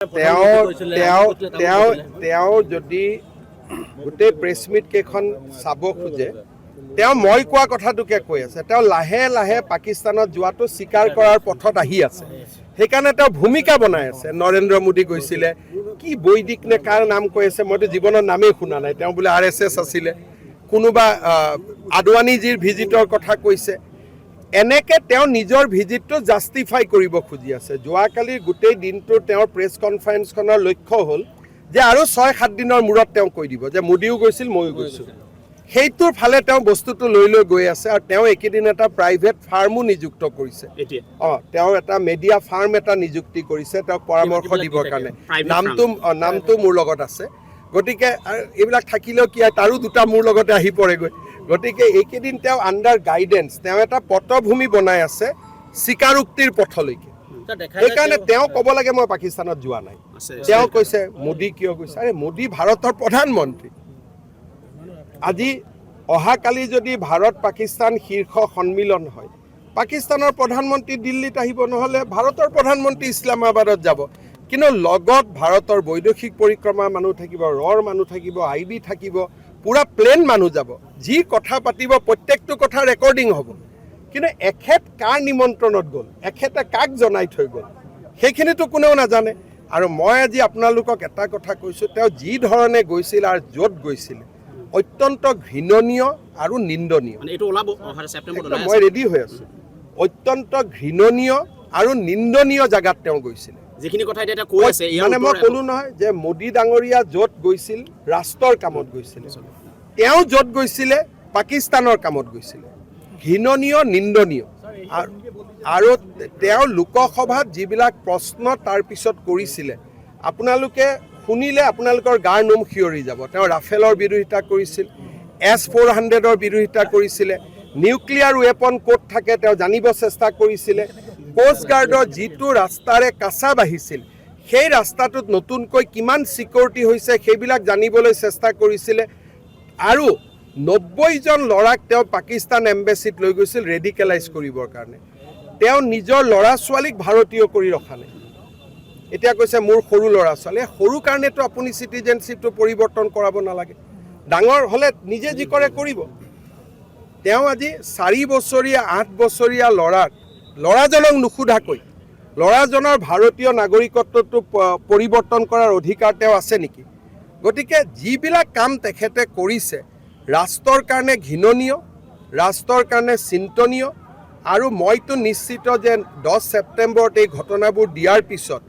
তেওঁ যদি গোটেই প্ৰেছ মিট কেইখন চাব খোজে তেওঁ মই কোৱা কথাটোকে কৈ আছে তেওঁ লাহে লাহে পাকিস্তানত যোৱাটো স্বীকাৰ কৰাৰ পথত আহি আছে সেইকাৰণে তেওঁ ভূমিকা বনাই আছে নৰেন্দ্ৰ মোদী গৈছিলে কি বৈদিক নে কাৰ নাম কৈ আছে মইতো জীৱনৰ নামেই শুনা নাই তেওঁ বোলে RSS আছিলে কোনোবা আদৱানীজীৰ ভিজিটৰ কথা কৈছে এনেকে তেওঁ নিজৰ ভিজিটটো জাষ্টিফাই কৰিব খুজি আছে যোৱাকালিৰ গোটেই দিনটো তেওঁৰ প্ৰেছ কনফাৰেন্সখনৰ লক্ষ্য হ'ল যে আৰু 6-7 দিনৰ মূৰত তেওঁ কৈ দিব যে মোদীও গৈছিল ময়ো গৈছোঁ সেইটোৰ ফালে তেওঁ বস্তুটো লৈ গৈ আছে আৰু তেওঁ একেদিন এটা প্ৰাইভেট ফাৰ্মো নিযুক্ত কৰিছে তেওঁ এটা মিডিয়া ফাৰ্ম এটা নিযুক্তি কৰিছে তেওঁক পৰামৰ্শ দিবৰ কাৰণে নামটো মোৰ লগত আছে গতিকে এইবিলাক থাকিলেও কি তাৰো দুটা মোৰ লগতে আহি পৰেগৈ গতিকে এইকেইদিন তেওঁ আণ্ডাৰ গাইডেন্স তেওঁ এটা পটভূমি বনাই আছে স্বীকাৰোক্তিৰ পথলৈকে সেইকাৰণে তেওঁ ক'ব লাগে মই পাকিস্তানত যোৱা নাই তেওঁ কৈছে মোদী কিয় গৈছে আৰে মোদী ভাৰতৰ প্ৰধানমন্ত্ৰী আজি অহাকালি যদি ভাৰত পাকিস্তান শীৰ্ষ সন্মিলন হয় পাকিস্তানৰ প্ৰধানমন্ত্ৰী দিল্লীত আহিব নহ'লে ভাৰতৰ প্ৰধানমন্ত্ৰী ইছলামাবাদত যাব কিন্তু লগত ভাৰতৰ বৈদেশিক পৰিক্ৰমা মানুহ থাকিব ৰৰ মানুহ থাকিব IB থাকিব পুৰা প্লেন মানুহ যাব যি কথা পাতিব প্ৰত্যেকটো কথা ৰেকৰ্ডিং হ'ব কিন্তু এখেত কাৰ নিমন্ত্ৰণত গ'ল এখেতে কাক জনাই থৈ গ'ল সেইখিনিতো কোনেও নাজানে আৰু মই আজি আপোনালোকক এটা কথা কৈছোঁ তেওঁ যি ধৰণে গৈছিল আৰু য'ত গৈছিল অত্যন্ত ঘৃণনীয় আৰু নিন্দনীয় মই ৰেডি হৈ আছোঁ অত্যন্ত ঘৃণনীয় আৰু নিন্দনীয় জেগাত তেওঁ গৈছিল যিখিনি কথা এতিয়া কৈ আছে মানে মই ক'লো নহয় যে মোদী ডাঙৰীয়া য'ত গৈছিল ৰাষ্ট্ৰৰ কামত গৈছিল তেওঁ য'ত গৈছিলে পাকিস্তানৰ কামত গৈছিলে ঘৃণনীয় নিন্দনীয় আৰু তেওঁ লোকসভাত যিবিলাক প্ৰশ্ন তাৰ পিছত কৰিছিলে আপোনালোকে শুনিলে আপোনালোকৰ গাৰ নোম শিয়ৰি যাব তেওঁ ৰাফেলৰ বিৰোধিতা কৰিছিল S-400ৰ বিৰোধিতা কৰিছিলে নিউক্লিয়াৰ ৱেপন ক'ত থাকে তেওঁ জানিব চেষ্টা কৰিছিলে কোষ্ট গাৰ্ডৰ যিটো ৰাস্তাৰে কাছা বাঢ়িছিল সেই ৰাস্তাটোত নতুনকৈ কিমান ছিকিউৰিটি হৈছে সেইবিলাক জানিবলৈ চেষ্টা কৰিছিলে আৰু 90জন ল'ৰাক তেওঁ পাকিস্তান এম্বেচিত লৈ গৈছিল ৰেডিকেলাইজ কৰিবৰ কাৰণে তেওঁ নিজৰ ল'ৰা ছোৱালীক ভাৰতীয় কৰি ৰখা নাই এতিয়া কৈছে মোৰ সৰু ল'ৰা ছোৱালী সৰু কাৰণেতো আপুনি চিটিজেনশ্বিপটো পৰিৱৰ্তন কৰাব নালাগে ডাঙৰ হ'লে নিজে যি কৰে কৰিব তেওঁ আজি 4 বছৰীয়া 8 বছৰীয়া ল'ৰাজনক নুসুধাকৈ ল'ৰাজনৰ ভাৰতীয় নাগৰিকত্বটো পৰিৱৰ্তন কৰাৰ অধিকাৰ তেওঁ আছে নেকি গতিকে যিবিলাক কাম তেখেতে কৰিছে ৰাষ্ট্ৰৰ কাৰণে ঘৃণনীয় ৰাষ্ট্ৰৰ কাৰণে চিন্তনীয় আৰু মইতো নিশ্চিত যে 10 ছেপ্টেম্বৰত এই ঘটনাবোৰ দিয়াৰ পিছত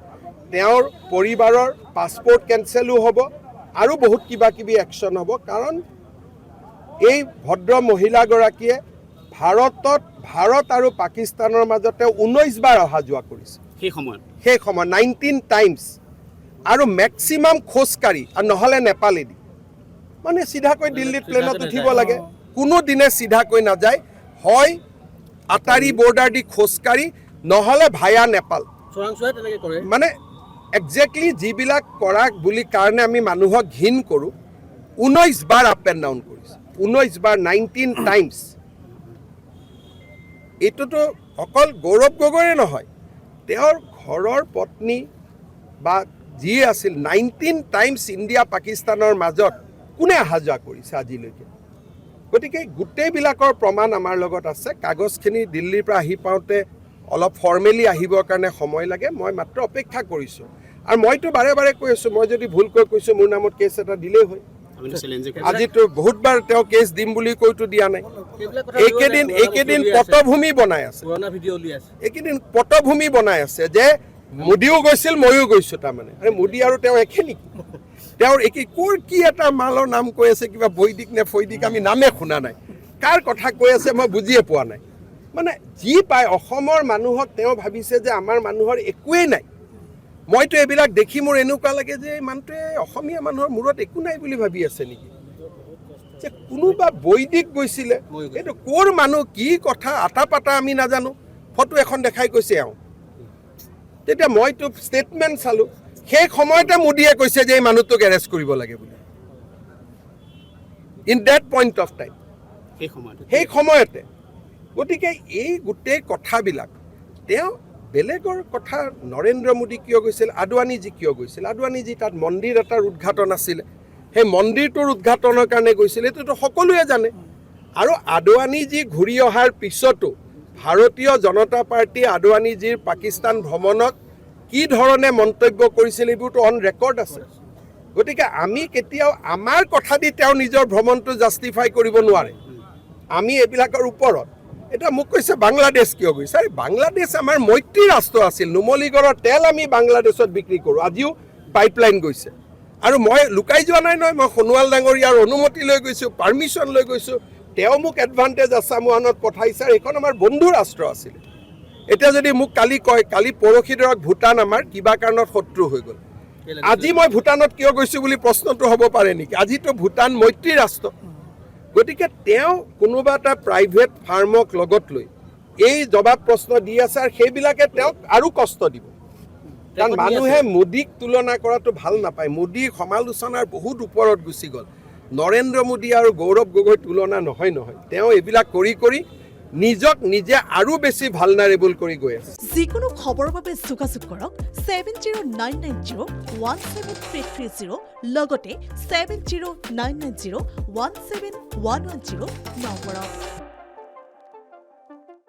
তেওঁৰ পৰিবাৰৰ পাছপোৰ্ট কেঞ্চেলো হ'ব আৰু বহুত কিবা কিবি একশ্যন হ'ব কাৰণ এই ভদ্ৰ মহিলাগৰাকীয়ে ভাৰত আৰু পাকিস্তানৰ মাজতে 19 বাৰ অহা যোৱা কৰিছে সেই সময় 19 টাইমছ আৰু মেক্সিমাম খোজকাঢ়ি আৰু নহ'লে নেপালেদি মানে চিধাকৈ দিল্লীত প্লেনত উঠিব লাগে কোনো দিনে চিধাকৈ নাযায় হয় আটাৰী বৰ্ডাৰ দি খোজকাঢ়ি নহ'লে ভায়া নেপাল মানে একজেক্টলি যিবিলাক কৰা বুলি কাৰণে আমি মানুহক ঘিণ কৰোঁ 19 বাৰ আপ এণ্ড ডাউন কৰিছে 19 বাৰ 19 টাইমছ এইটোতো অকল গৌৰৱ গগৈৰে নহয় তেওঁৰ ঘৰৰ পত্নী বা যি আছিল 19 টাইমছ ইণ্ডিয়া পাকিস্তানৰ মাজত কোনে অহা যোৱা কৰিছে আজিলৈকে গতিকে গোটেইবিলাকৰ প্ৰমাণ আমাৰ লগত আছে কাগজখিনি দিল্লীৰ পৰা আহি পাওঁতে অলপ ফৰ্মেলি আহিবৰ কাৰণে সময় লাগে মই মাত্ৰ অপেক্ষা কৰিছোঁ আৰু মইতো বাৰে বাৰে কৈ আছোঁ মই যদি ভুলকৈ কৈছোঁ মোৰ নামত কেছ এটা দিলেই হয় আজিতো বহুতবাৰ তেওঁ কেছ দিম বুলি কৈতো দিয়া নাই এইকেইদিন পটভূমি বনাই আছে এইকেইদিন পটভূমি বনাই আছে যে মোদীও গৈছিল ময়ো গৈছোঁ তাৰমানে আৰে মোদী আৰু তেওঁ একে নেকি তেওঁৰ ক'ৰ কি এটা মালৰ নাম কৈ আছে কিবা বৈদিক নে ফৈদিক আমি নামে শুনা নাই কাৰ কথা কৈ আছে মই বুজিয়ে পোৱা নাই মানে যি পায় অসমৰ মানুহক তেওঁ ভাবিছে যে আমাৰ মানুহৰ একোৱেই নাই মইতো এইবিলাক দেখি মোৰ এনেকুৱা লাগে যে মানুহটোৱে অসমীয়া মানুহৰ মূৰত একো নাই বুলি ভাবি আছে নেকি যে কোনোবা বৈদিক গৈছিলে এইটো ক'ৰ মানুহ কি কথা আটা পাতা আমি নাজানো ফটো এখন দেখাই কৈছে এওঁ তেতিয়া মইতো ষ্টেটমেণ্ট চালোঁ সেই সময়তে মোদীয়ে কৈছে যে এই মানুহটোক এৰেষ্ট কৰিব লাগে বুলি in that point of time সেই সময়তে গতিকে এই গোটেই কথাবিলাক তেওঁ বেলেগৰ কথা নৰেন্দ্ৰ মোদী কিয় গৈছিল, আদৱানীজী কিয় গৈছিল? আদৱানীজী তাত মন্দিৰ এটাৰ উদ্ঘাটন আছিলে, সেই মন্দিৰটোৰ উদ্ঘাটনৰ কাৰণে গৈছিল, এইটোতো সকলোৱে জানে। আৰু আদৱানীজী ঘূৰি অহাৰ পিছতো ভাৰতীয় জনতা পাৰ্টীয়ে আদৱানীজীৰ পাকিস্তান ভ্ৰমণক কি ধৰণে মন্তব্য কৰিছিল এইবোৰতো অন ৰেকৰ্ড আছে। গতিকে আমি কেতিয়াও আমাৰ কথা দি তেওঁ নিজৰ ভ্ৰমণটো জাষ্টিফাই কৰিব নোৱাৰে। আমি এইবিলাকৰ ওপৰত এতিয়া মোক কৈছে বাংলাদেশ কিয় গৈছে? আৰে বাংলাদেশ আমাৰ মৈত্ৰী ৰাষ্ট্ৰ আছিল। নুমলীগড়ৰ তেল আমি বাংলাদেশত বিক্ৰী কৰোঁ, আজিও পাইপলাইন গৈছে। আৰু মই লুকাই যোৱা নাই নহয়, মই সোণোৱাল ডাঙৰীয়াৰ অনুমতি লৈ গৈছোঁ, পাৰ্মিশ্যন লৈ গৈছোঁ। তেওঁ মোক এডভান্টেজ আছামোৱানত পঠাইছে, আৰু এইখন আমাৰ বন্ধু ৰাষ্ট্ৰ আছিলে। এতিয়া যদি মোক কালি কয়, কালি পৰহি ধৰক ভূটান আমাৰ কিবা কাৰণত শত্ৰু হৈ গ'ল, আজি মই ভূটানত কিয় গৈছোঁ বুলি প্ৰশ্নটো হ'ব পাৰে নেকি? আজিতো ভূটান মৈত্ৰী ৰাষ্ট্ৰ। গতিকে তেওঁ কোনোবা এটা প্ৰাইভেট ফাৰ্মক লগত লৈ এই জবাব প্ৰশ্ন দি আছে, আৰু সেইবিলাকে তেওঁক আৰু কষ্ট দিব। কাৰণ মানুহে মোদীক তুলনা কৰাটো ভাল নাপায়। মোদীৰ সমালোচনাৰ বহুত ওপৰত গুচি গ'ল। নৰেন্দ্ৰ মোদী আৰু গৌৰৱ গগৈ তুলনা নহয়। তেওঁ এইবিলাক কৰি কৰি নিজক নিজে আৰু বেছি ভালনাৰেবল কৰি গৈ আছে। যিকোনো খবৰৰ বাবে যোগাযোগ কৰক 7099017330 লগতে 7099017110 নম্বৰত।